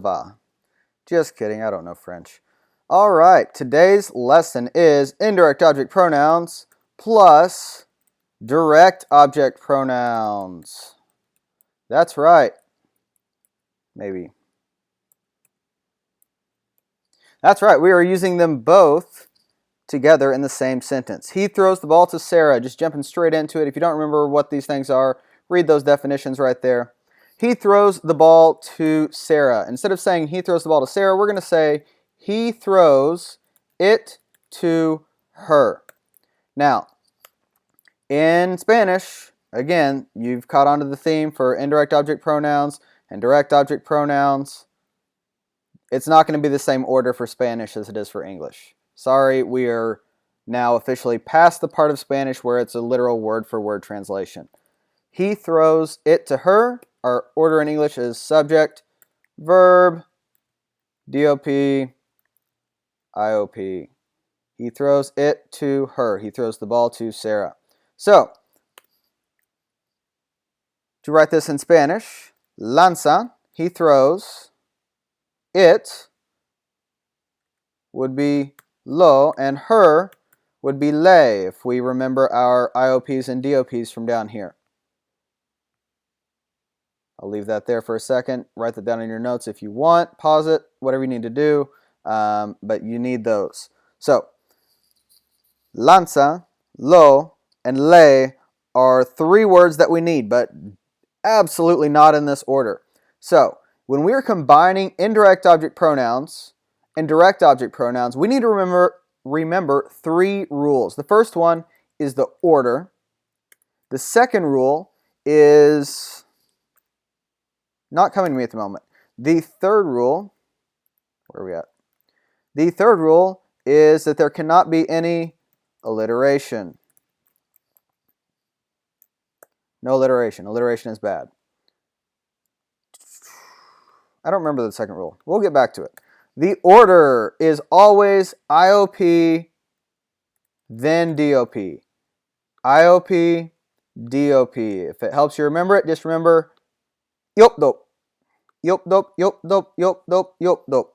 va. Just kidding, I don't know French. All right, today's lesson is indirect object pronouns plus direct object pronouns. That's right. Maybe. That's right, we are using them both together in the same sentence. He throws the ball to Sarah, just jumping straight into it. If you don't remember what these things are, read those definitions right there. He throws the ball to Sarah. Instead of saying he throws the ball to Sarah, we're going to say he throws it to her. Now, in Spanish, again, you've caught on to the theme for indirect object pronouns and direct object pronouns. It's not going to be the same order for Spanish as it is for English. Sorry, we are now officially past the part of Spanish where it's a literal word-for-word translation. He throws it to her. Our order in English is subject, verb, DOP, IOP. He throws it to her. He throws the ball to Sarah. So, to write this in Spanish, lanza, he throws, it would be lo, and her would be le, if we remember our IOPs and DOPs from down here. I'll leave that there for a second. Write that down in your notes if you want. Pause it, whatever you need to do, but you need those. So, lanza, lo, and le are three words that we need, but absolutely not in this order. So, when we are combining indirect object pronouns and direct object pronouns, we need to remember three rules. The first one is the order. The second rule is not coming to me at the moment. The third rule, where are we at? The third rule is that there cannot be any alliteration. No alliteration. Alliteration is bad. I don't remember the second rule. We'll get back to it. The order is always IOP, then DOP. IOP, DOP. If it helps you remember it, just remember IOP+DOP. IOP+DOP, IOP+DOP, IOP+DOP, IOP+DOP.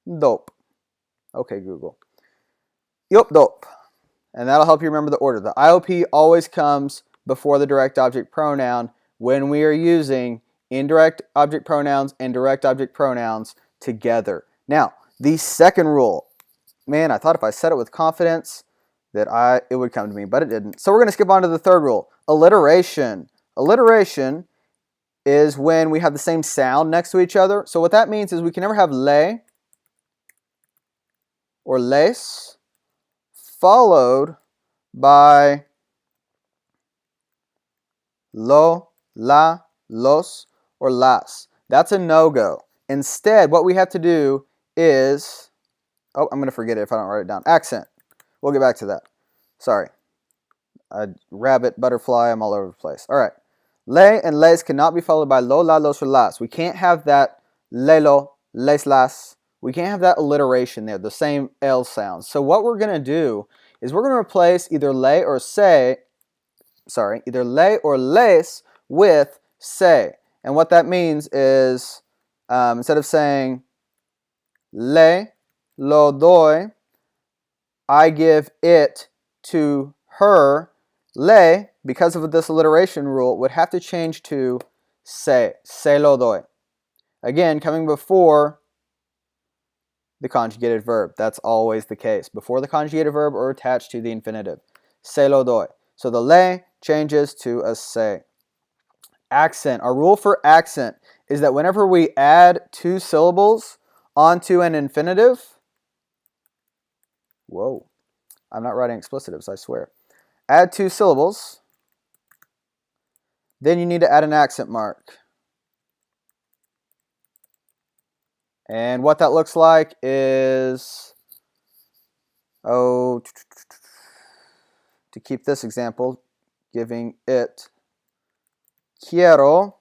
IOP+DOP. Okay, Google. IOP+DOP. And that'll help you remember the order. The IOP always comes before the direct object pronoun when we are using indirect object pronouns and direct object pronouns together. Now, the second rule. Man, I thought if I said it with confidence that it would come to me, but it didn't. So we're going to skip on to the third rule. Alliteration. Alliteration is when we have the same sound next to each other. So what that means is we can never have le or les followed by lo, la, los, or las. That's a no-go. Instead, what we have to do is, oh, I'm going to forget it if I don't write it down. Accent. We'll get back to that. Sorry. Rabbit, butterfly, I'm all over the place. All right. Le and les cannot be followed by lo, la, los, or las. We can't have that lelo, les, las. We can't have that alliteration there, the same L sounds. So what we're going to do is we're going to replace either le or les with se. And what that means is instead of saying le lo doy, I give it to her, le, because of this alliteration rule, would have to change to se lo doy. Again, coming before the conjugated verb. That's always the case. Before the conjugated verb or attached to the infinitive. Se lo doy. So the le changes to a se. Accent. Our rule for accent is that whenever we add two syllables onto an infinitive, whoa, I'm not writing explicitives, I swear. Add two syllables, then you need to add an accent mark. And what that looks like is, to keep this example, giving it quiero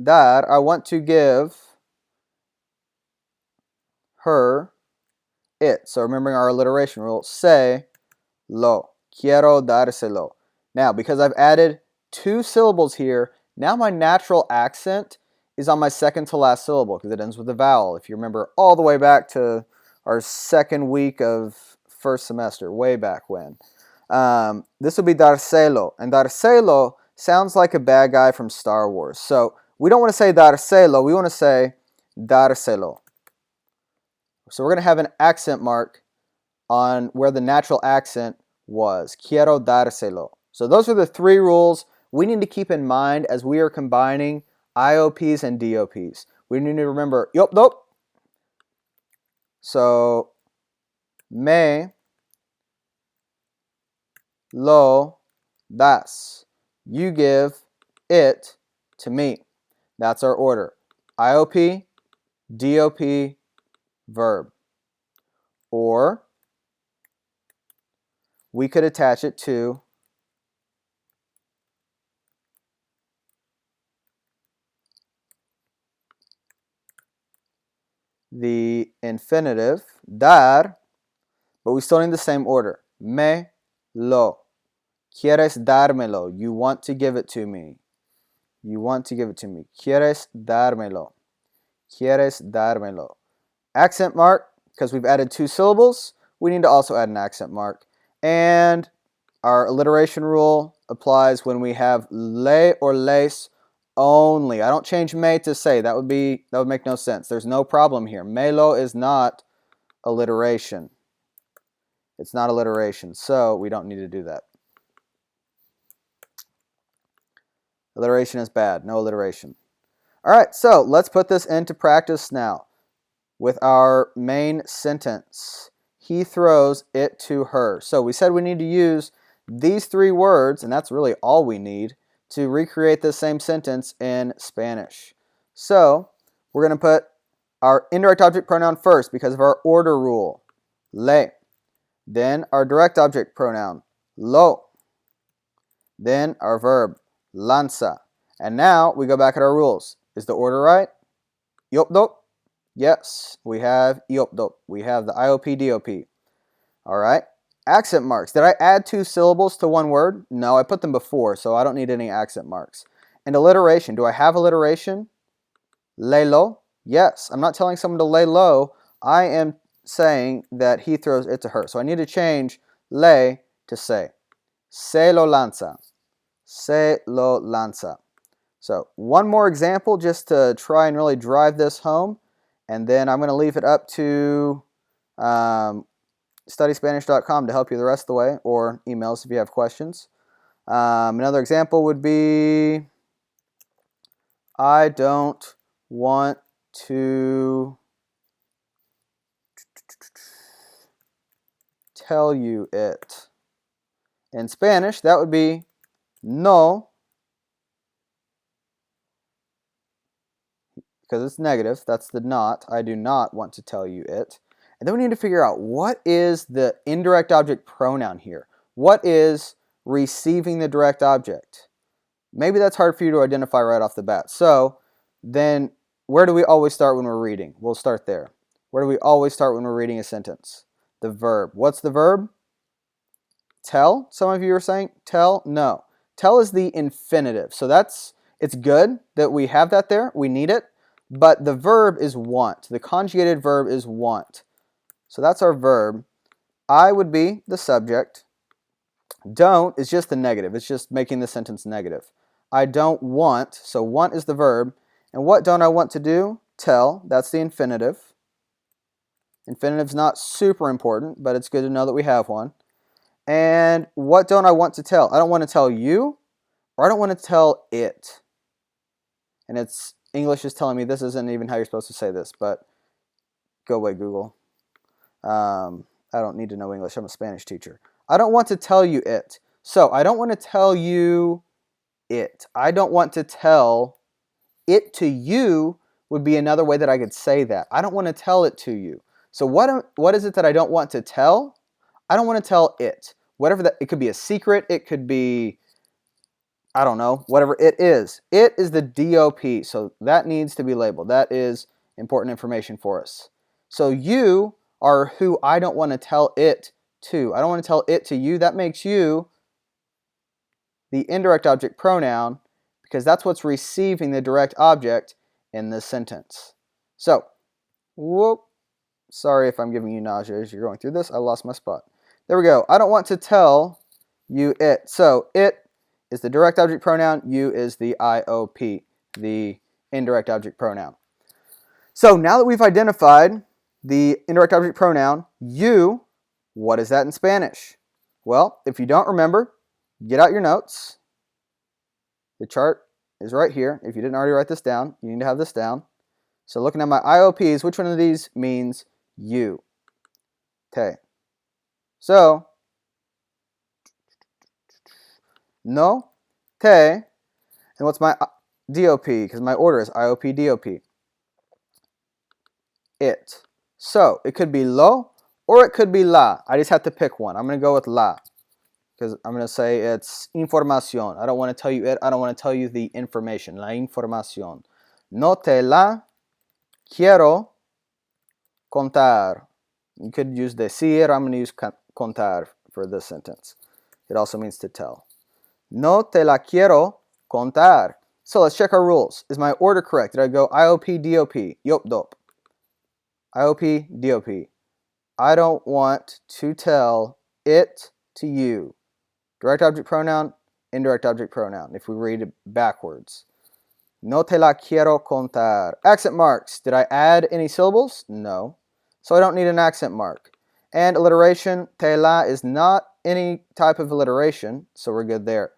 dar, I want to give her it. So remembering our alliteration rule, se lo. Quiero dárselo. Now, because I've added two syllables here, now my natural accent is on my second to last syllable because it ends with a vowel. If you remember all the way back to our second week of first semester, way back when. This would be dárselo, and dárselo sounds like a bad guy from Star Wars. So we don't want to say dárselo, we want to say dárselo. So we're going to have an accent mark on where the natural accent was. Quiero dárselo. So those are the three rules we need to keep in mind as we are combining IOPs and DOPs. We need to remember IOP+DOP. So me lo das. You give it to me. That's our order. IOP, DOP, verb. Or we could attach it to the infinitive, dar, but we still need the same order. Me lo. Quieres dármelo. You want to give it to me. You want to give it to me. Quieres dármelo. Quieres dármelo. Accent mark, because we've added two syllables, we need to also add an accent mark. And our alliteration rule applies when we have le or les only. I don't change me to say. That would make no sense. There's no problem here. Melo is not alliteration. It's not alliteration, so we don't need to do that. Alliteration is bad. No alliteration. All right, so let's put this into practice now with our main sentence. He throws it to her. So we said we need to use these three words, and that's really all we need to recreate the same sentence in Spanish. So we're going to put our indirect object pronoun first because of our order rule, le. Then our direct object pronoun, lo. Then our verb, lanza. And now we go back at our rules. Is the order right? IOP+DOP? Yes, we have IOP+DOP. We have the IOP+DOP. All right. Accent marks. Did I add two syllables to one word? No, I put them before, so I don't need any accent marks. And alliteration. Do I have alliteration? Lay low? Yes. I'm not telling someone to lay low. I am saying that he throws it to her. So I need to change lay to say. Se lo lanza. Se lo lanza. So one more example just to try and really drive this home, and then I'm going to leave it up to studyspanish.com to help you the rest of the way, or emails if you have questions. Another example would be, I don't want to tell you it. In Spanish, that would be no, because it's negative. That's the not. I do not want to tell you it. And then we need to figure out what is the indirect object pronoun here. What is receiving the direct object? Maybe that's hard for you to identify right off the bat. So then where do we always start when we're reading? We'll start there. Where do we always start when we're reading a sentence? The verb. What's the verb? Tell. Some of you are saying tell. No. Tell is the infinitive. So it's good that we have that there. We need it. But the verb is want. The conjugated verb is want. So that's our verb. I would be the subject. Don't is just the negative. It's just making the sentence negative. I don't want. So want is the verb. And what don't I want to do? Tell. That's the infinitive. Infinitive's not super important, but it's good to know that we have one. And what don't I want to tell? I don't want to tell you, or I don't want to tell it. And English is telling me this isn't even how you're supposed to say this, but go away, Google. I don't need to know English. I'm a Spanish teacher. I don't want to tell you it. So I don't want to tell you it. I don't want to tell it to you would be another way that I could say that. I don't want to tell it to you. So what is it that I don't want to tell? I don't want to tell it. Whatever that, it could be a secret. It could be, I don't know, whatever it is. It is the DOP, so that needs to be labeled. That is important information for us. So you are who I don't want to tell it to. I don't want to tell it to you. That makes you the indirect object pronoun because that's what's receiving the direct object in this sentence. So, whoop, sorry if I'm giving you nausea as you're going through this. I lost my spot. There we go. I don't want to tell you it. So, it is the direct object pronoun. You is the IOP, the indirect object pronoun. So, now that we've identified the indirect object pronoun, you, what is that in Spanish? Well, if you don't remember, get out your notes. The chart is right here. If you didn't already write this down, you need to have this down. So looking at my IOPs, which one of these means you? Okay. So, no, te, and what's my DOP? Because my order is IOP, DOP. It. So, it could be lo or it could be la. I just have to pick one. I'm going to go with la because I'm going to say it's información. I don't want to tell you it. I don't want to tell you the information. La información. No te la quiero contar. You could use decir. I'm going to use contar for this sentence. It also means to tell. No te la quiero contar. So let's check our rules. Is my order correct? Did I go IOP, DOP? IOP+DOP. IOP, DOP. I don't want to tell it to you. Direct object pronoun, indirect object pronoun, if we read it backwards. No te la quiero contar. Accent marks. Did I add any syllables? No. So I don't need an accent mark. And alliteration, te la is not any type of alliteration, so we're good there.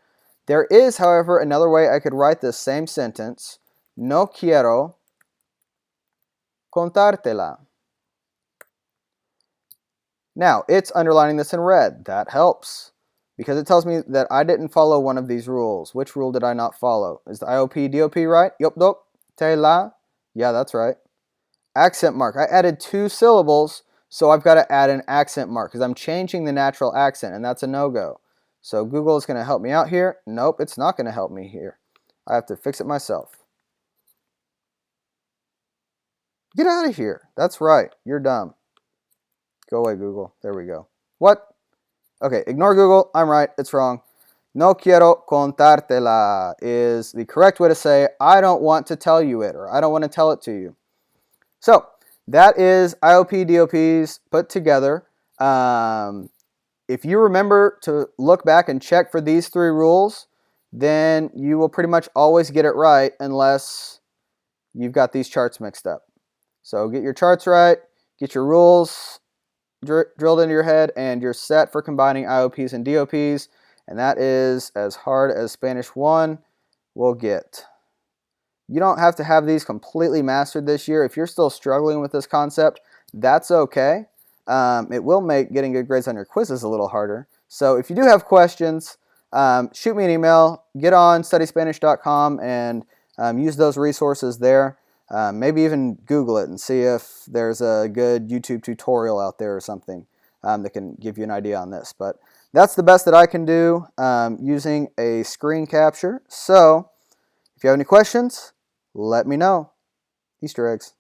There is, however, another way I could write this same sentence. No quiero contártela. Now, it's underlining this in red. That helps because it tells me that I didn't follow one of these rules. Which rule did I not follow? Is the IOP, DOP right? IOP+DOP, te la? Yeah, that's right. Accent mark. I added 2 syllables, so I've got to add an accent mark because I'm changing the natural accent, and that's a no-go. So Google is going to help me out here. Nope, it's not going to help me here. I have to fix it myself. Get out of here. That's right. You're dumb. Go away, Google. There we go. What? Okay, ignore Google. I'm right. It's wrong. No quiero contártela is the correct way to say I don't want to tell you it, or I don't want to tell it to you. So that is IOP, DOPs put together. If you remember to look back and check for these 3 rules, then you will pretty much always get it right unless you've got these charts mixed up. So get your charts right, get your rules drilled into your head, and you're set for combining IOPs and DOPs, and that is as hard as Spanish 1 will get. You don't have to have these completely mastered this year. If you're still struggling with this concept, that's okay. It will make getting good grades on your quizzes a little harder. So if you do have questions, shoot me an email, get on studyspanish.com and use those resources there. Maybe even Google it and see if there's a good YouTube tutorial out there or something that can give you an idea on this. But that's the best that I can do using a screen capture. So if you have any questions, let me know. Easter eggs.